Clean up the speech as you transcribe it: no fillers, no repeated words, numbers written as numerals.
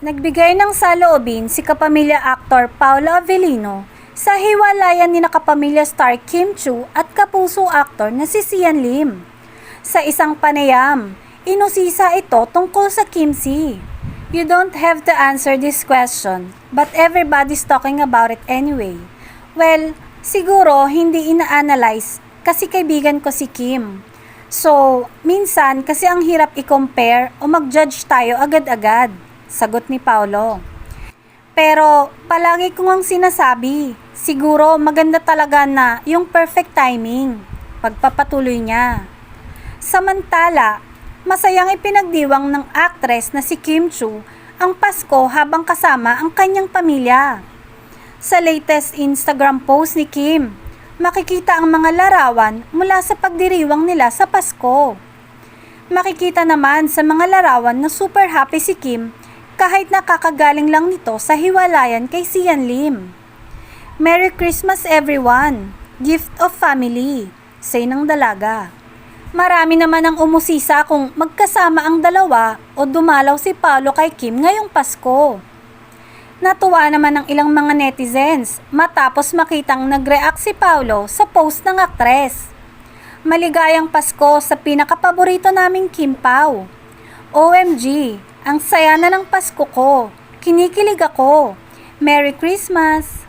Nagbigay ng saloobin si kapamilya aktor Paolo Avellino sa hiwalayan ni kapamilya star Kim Chiu at kapuso aktor na si Sian Lim. Sa isang panayam, inusisa ito tungkol sa Kim Si. You don't have to answer this question, but everybody's talking about it anyway. Well, siguro hindi ina-analyze kasi kaibigan ko si Kim. So, minsan kasi ang hirap i-compare o mag-judge tayo agad-agad, sagot ni Paolo. Pero palagi ko ngang sinasabi, siguro maganda talaga na yung perfect timing, pagpapatuloy niya. Samantala, masayang ipinagdiwang ng aktres na si Kim Chiu ang Pasko habang kasama ang kanyang pamilya. Sa latest Instagram post ni Kim, makikita ang mga larawan mula sa pagdiriwang nila sa Pasko. Makikita naman sa mga larawan na super happy si Kim kahit nakakagaling lang nito sa hiwalayan kay Sian Lim. Merry Christmas everyone! Gift of family, say ng dalaga. Marami naman ang umusisa kung magkasama ang dalawa o dumalaw si Paolo kay Kim ngayong Pasko. Natuwa naman ang ilang mga netizens matapos makitang nag-react si Paolo sa post ng aktres. Maligayang Pasko sa pinakapaborito naming Kim Pao. OMG, ang saya na ng Pasko ko. Kinikilig ako. Merry Christmas!